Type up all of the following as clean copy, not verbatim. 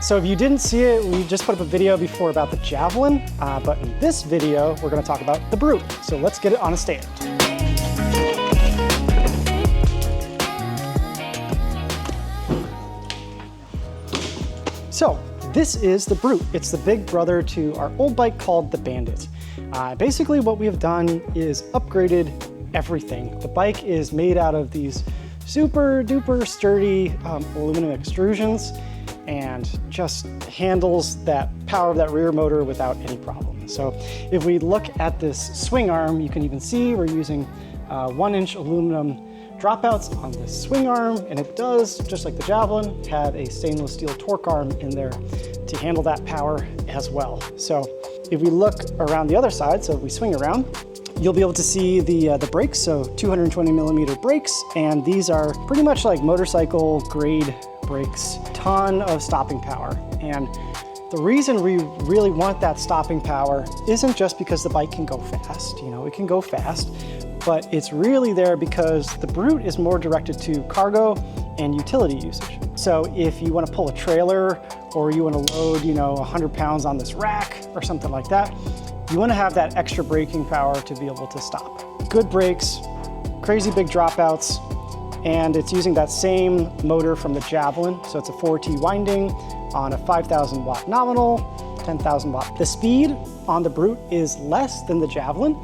So if you didn't see it, we just put up a video before about the Javelin, but in this video, we're gonna talk about the Brute. So let's get it on a stand. So this is the Brute. It's the big brother to our old bike called the Bandit. Basically what we have done is upgraded everything. The bike is made out of these super duper sturdy aluminum extrusions and just handles that power of that rear motor without any problem. So if we look at this swing arm, you can even see we're using 1-inch aluminum dropouts on this swing arm, and it does, just like the Javelin, have a stainless steel torque arm in there to handle that power as well. So if we look around the other side, so if we swing around, you'll be able to see the brakes, so 220 millimeter brakes, and these are pretty much like motorcycle grade brakes, ton of stopping power. And the reason we really want that stopping power isn't just because the bike can go fast, you know, it can go fast, but it's really there because the Brute is more directed to cargo and utility usage. So if you want to pull a trailer or you want to load, you know, 100 pounds on this rack or something like that, you want to have that extra braking power to be able to stop. Good brakes, crazy big dropouts, and it's using that same motor from the Javelin. So it's a 4T winding on a 5,000 watt nominal, 10,000 watt. The speed on the Brute is less than the Javelin,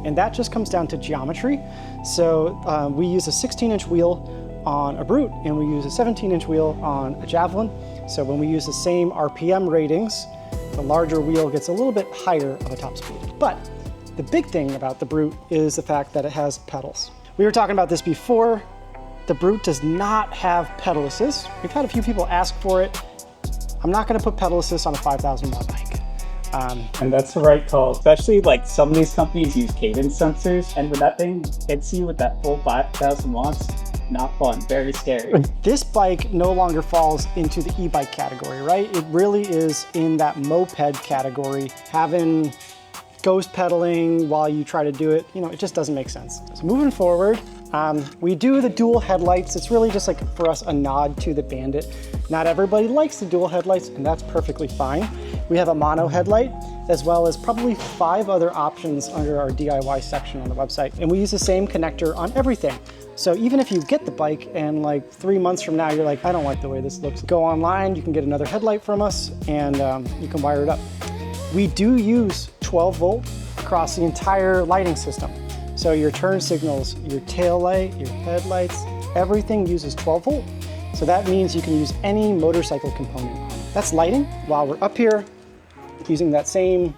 and that just comes down to geometry. So we use a 16-inch wheel on a Brute, and we use a 17-inch wheel on a Javelin. So when we use the same RPM ratings, the larger wheel gets a little bit higher of a top speed. But the big thing about the Brute is the fact that it has pedals. We were talking about this before. The Brute does not have pedal assist. We've had a few people ask for it. I'm not gonna put pedal assist on a 5,000 watt bike. And that's the right call, especially like some of these companies use cadence sensors, and when that thing hits you with that full 5,000 watts, not fun, very scary. This bike no longer falls into the e-bike category, right? It really is in that moped category. Having ghost pedaling while you try to do it, you know, it just doesn't make sense. So moving forward, we do the dual headlights. It's really just like for us a nod to the Bandit. Not everybody likes the dual headlights, and that's perfectly fine. We have a mono headlight, as well as probably 5 other options under our DIY section on the website. And we use the same connector on everything. So even if you get the bike and like 3 months from now, you're like, I don't like the way this looks, go online, you can get another headlight from us, and you can wire it up. We do use 12 volt across the entire lighting system. So your turn signals, your tail light, your headlights, everything uses 12 volt. So that means you can use any motorcycle component. That's lighting. While we're up here using that same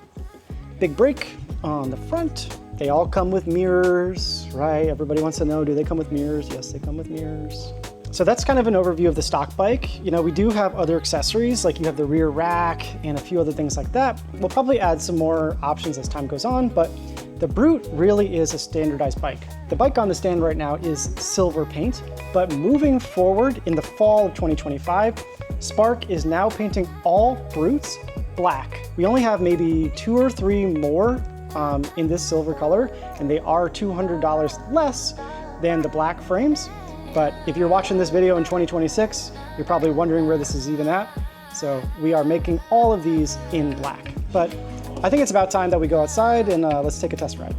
big brake on the front, they all come with mirrors, right? Everybody wants to know, do they come with mirrors? Yes, they come with mirrors. So that's kind of an overview of the stock bike. You know, we do have other accessories, like you have the rear rack and a few other things like that. We'll probably add some more options as time goes on, but the Brute really is a standardized bike. The bike on the stand right now is silver paint, but moving forward in the fall of 2025, Spark is now painting all Brutes black. We only have maybe 2 or 3 more in this silver color, and they are $200 less than the black frames. But if you're watching this video in 2026, you're probably wondering where this is even at. So we are making all of these in black. But I think it's about time that we go outside and let's take a test ride.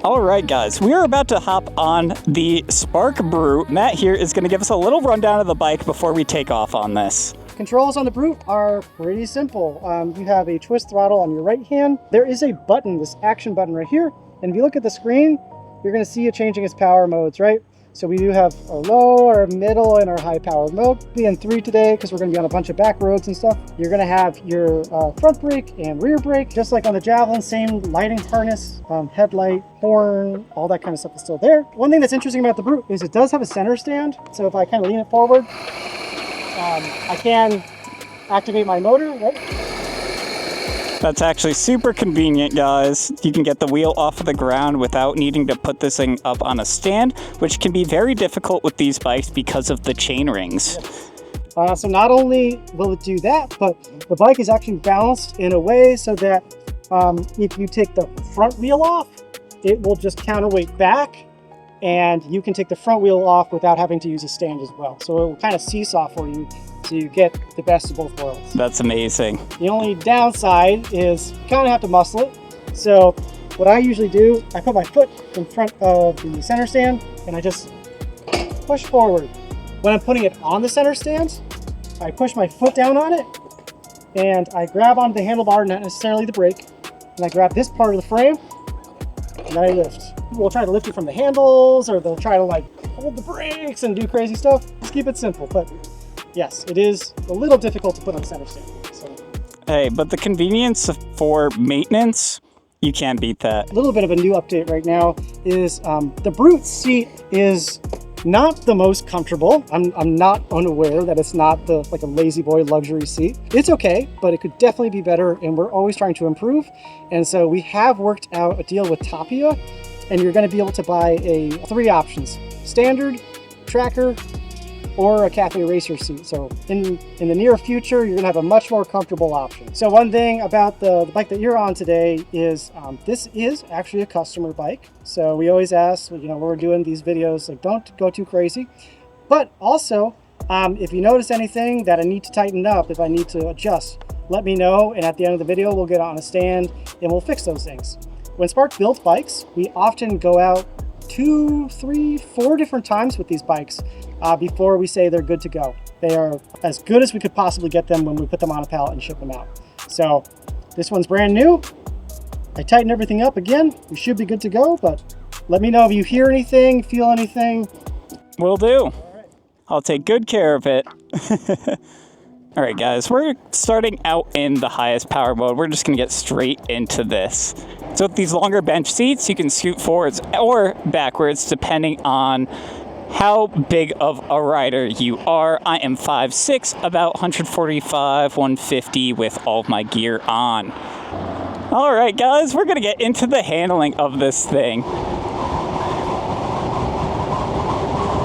All right, guys, we are about to hop on the Spark Brute. Matt here is going to give us a little rundown of the bike before we take off on this. Controls on the Brute are pretty simple. You have a twist throttle on your right hand. There is a button, this action button right here. And if you look at the screen, you're going to see it changing its power modes, right? So we do have our low, our middle, and our high power mode. We'll be in 3 today because we're going to be on a bunch of back roads and stuff. You're going to have your front brake and rear brake, just like on the Javelin, same lighting harness, headlight, horn, all that kind of stuff is still there. One thing that's interesting about the Brute is it does have a center stand. So if I kind of lean it forward, I can activate my motor, right? That's actually super convenient, guys. You can get the wheel off of the ground without needing to put this thing up on a stand, which can be very difficult with these bikes because of the chain rings. Yes. So not only will it do that, but the bike is actually balanced in a way so that if you take the front wheel off, it will just counterweight back, and you can take the front wheel off without having to use a stand as well. So it will kind of seesaw for you So you get the best of both worlds. That's amazing. The only downside is you kind of have to muscle it. So what I usually do, I put my foot in front of the center stand and I just push forward. When I'm putting it on the center stand, I push my foot down on it and I grab onto the handlebar, not necessarily the brake, and I grab this part of the frame and I lift. People will try to lift it from the handles, or they'll try to like hold the brakes and do crazy stuff. Just keep it simple, but yes, it is a little difficult to put on center stand. So. Hey, but the convenience for maintenance, you can't beat that. A little bit of a new update right now is the Brute seat is not the most comfortable. I'm not unaware that it's not like a lazy boy luxury seat. It's okay, but it could definitely be better, and we're always trying to improve. And so we have worked out a deal with Tapia, and you're going to be able to buy 3 options: standard, tracker, or a cafe racer seat. So in the near future, you're gonna have a much more comfortable option. So one thing about the bike that you're on today is this is actually a customer bike. So we always ask, you know, when we're doing these videos, like, don't go too crazy. But also, if you notice anything that I need to tighten up, if I need to adjust, let me know. And at the end of the video, we'll get on a stand and we'll fix those things. When Spark builds bikes, we often go out 2, 3, 4 different times with these bikes before we say they're good to go. They are as good as we could possibly get them when we put them on a pallet and ship them out. So this one's brand new. I tightened everything up again. We should be good to go, but let me know if you hear anything, feel anything. Will do. I'll take good care of it. All right, guys, we're starting out in the highest power mode. We're just gonna get straight into this. So with these longer bench seats, you can scoot forwards or backwards depending on how big of a rider you are. I am 5'6", about 145, 150 with all of my gear on. All right, guys, we're gonna get into the handling of this thing.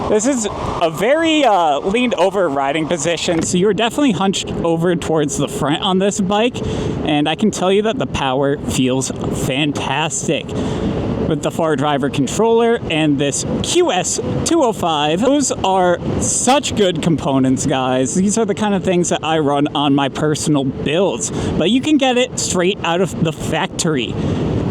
This is a very leaned over riding position, so you're definitely hunched over towards the front on this bike, and I can tell you that the power feels fantastic. With the 4-driver controller and this QS205, those are such good components, guys. These are the kind of things that I run on my personal builds, but you can get it straight out of the factory.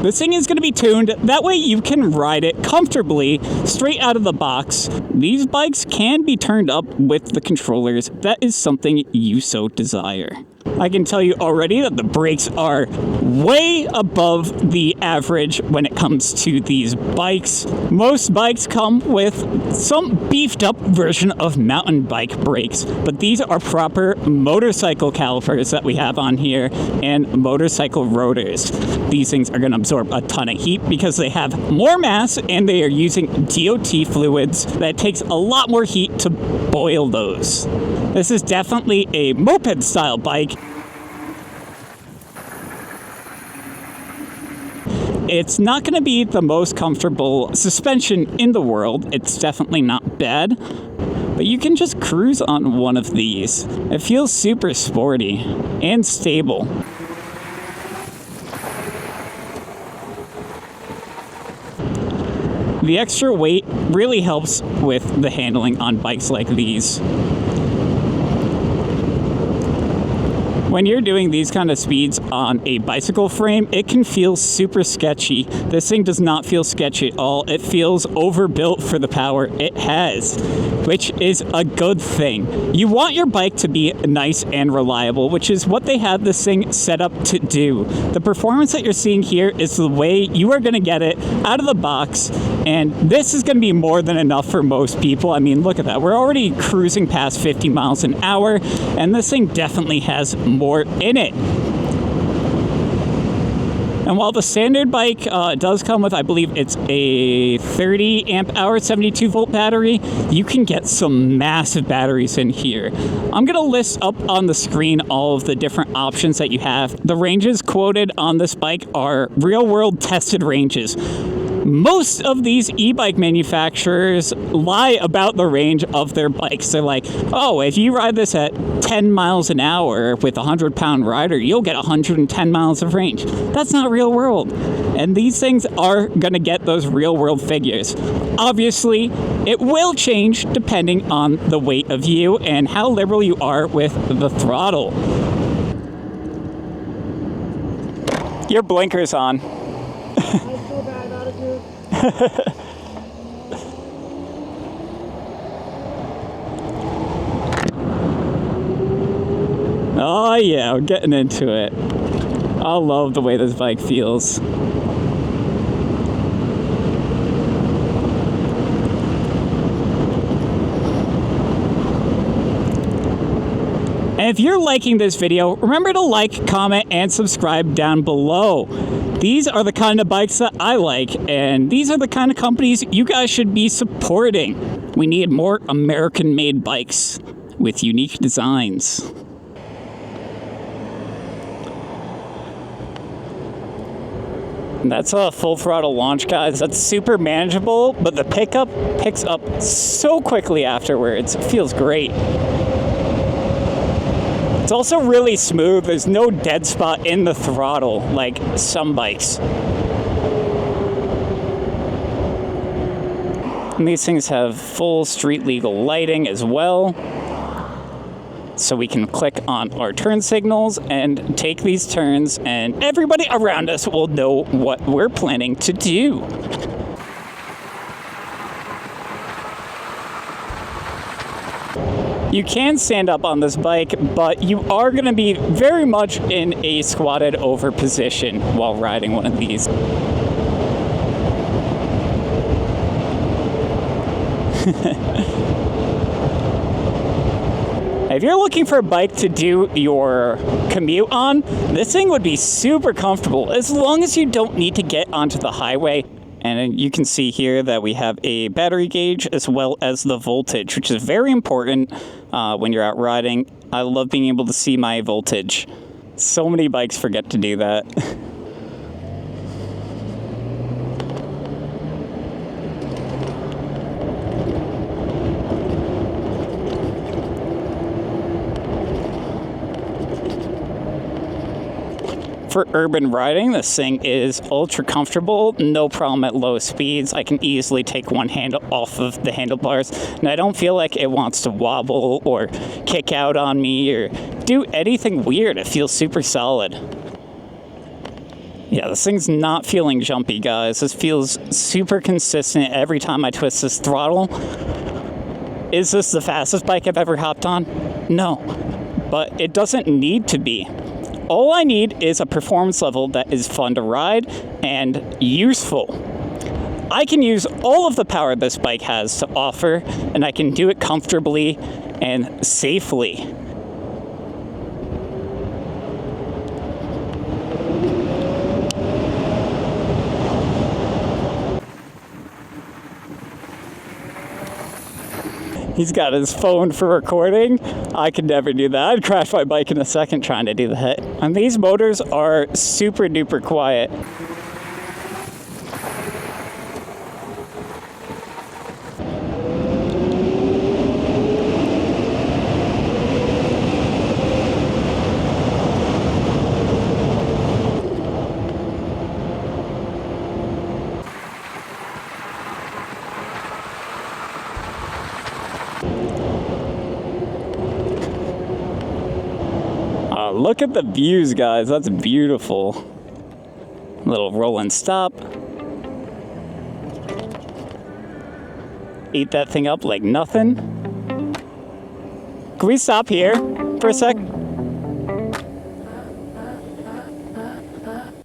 This thing is going to be tuned, that way you can ride it comfortably straight out of the box. These bikes can be turned up with the controllers. That is something you so desire. I can tell you already that the brakes are way above the average when it comes to these bikes. Most bikes come with some beefed up version of mountain bike brakes, but these are proper motorcycle calipers that we have on here and motorcycle rotors. These things are going to absorb a ton of heat because they have more mass and they are using DOT fluids that takes a lot more heat to boil those. This is definitely a moped style bike. It's not going to be the most comfortable suspension in the world. It's definitely not bad, but you can just cruise on one of these. It feels super sporty and stable. The extra weight really helps with the handling on bikes like these. When you're doing these kind of speeds on a bicycle frame, it can feel super sketchy. This thing does not feel sketchy at all. It feels overbuilt for the power it has, which is a good thing. You want your bike to be nice and reliable, which is what they have this thing set up to do. The performance that you're seeing here is the way you are going to get it out of the box, and this is going to be more than enough for most people. I mean, look at that. We're already cruising past 50 miles an hour, and this thing definitely has more in it. And while the standard bike does come with, I believe it's a 30 amp hour, 72 volt battery, you can get some massive batteries in here. I'm going to list up on the screen all of the different options that you have. The ranges quoted on this bike are real world tested ranges. Most of these e-bike manufacturers lie about the range of their bikes. They're like, oh, if you ride this at 10 miles an hour with a 100-pound rider, you'll get 110 miles of range. That's not real world. And these things are going to get those real world figures. Obviously, it will change depending on the weight of you and how liberal you are with the throttle. Your blinker's on. Oh yeah, we're getting into it. I love the way this bike feels. And if you're liking this video, remember to like, comment, and subscribe down below. These are the kind of bikes that I like, and these are the kind of companies you guys should be supporting. We need more American-made bikes with unique designs. And that's a full throttle launch, guys. That's super manageable, but the pickup picks up so quickly afterwards. It feels great. It's also really smooth. There's no dead spot in the throttle like some bikes. And these things have full street legal lighting as well. So we can click on our turn signals and take these turns, and everybody around us will know what we're planning to do. You can stand up on this bike, but you are going to be very much in a squatted over position while riding one of these. If you're looking for a bike to do your commute on, this thing would be super comfortable as long as you don't need to get onto the highway. And you can see here that we have a battery gauge as well as the voltage, which is very important when you're out riding. I love being able to see my voltage. So many bikes forget to do that. For urban riding, this thing is ultra comfortable, no problem at low speeds. I can easily take one hand off of the handlebars, and I don't feel like it wants to wobble or kick out on me or do anything weird. It feels super solid. Yeah, this thing's not feeling jumpy, guys. This feels super consistent every time I twist this throttle. Is this the fastest bike I've ever hopped on? No, but it doesn't need to be. All I need is a performance level that is fun to ride and useful. I can use all of the power this bike has to offer, and I can do it comfortably and safely. He's got his phone for recording. I could never do that. I'd crash my bike in a second trying to do that. And these motors are super duper quiet. Look at the views, guys. That's beautiful. Little roll and stop. Eat that thing up like nothing. Can we stop here for a sec?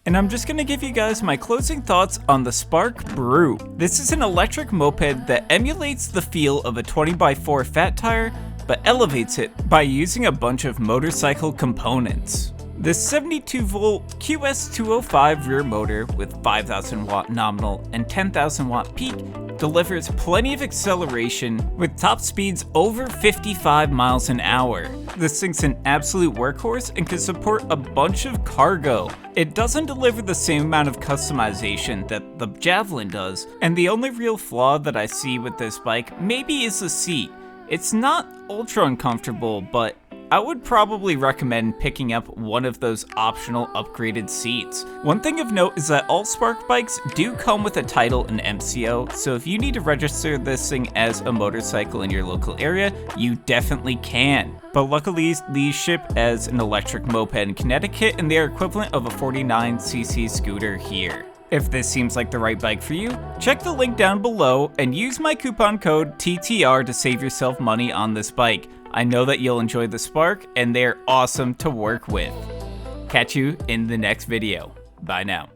And I'm just gonna give you guys my closing thoughts on the Spark Brew. This is an electric moped that emulates the feel of a 20x4 fat tire, but elevates it by using a bunch of motorcycle components. This 72-volt QS205 rear motor with 5,000 watt nominal and 10,000 watt peak delivers plenty of acceleration with top speeds over 55 miles an hour. This thing's an absolute workhorse and can support a bunch of cargo. It doesn't deliver the same amount of customization that the Javelin does, and the only real flaw that I see with this bike maybe is the seat. It's not ultra uncomfortable, but I would probably recommend picking up one of those optional upgraded seats. One thing of note is that all Spark bikes do come with a title and MCO, so if you need to register this thing as a motorcycle in your local area, you definitely can. But luckily, these ship as an electric moped in Connecticut, and they are equivalent of a 49cc scooter here. If this seems like the right bike for you, check the link down below and use my coupon code TTR to save yourself money on this bike. I know that you'll enjoy the Spark, and they're awesome to work with. Catch you in the next video. Bye now.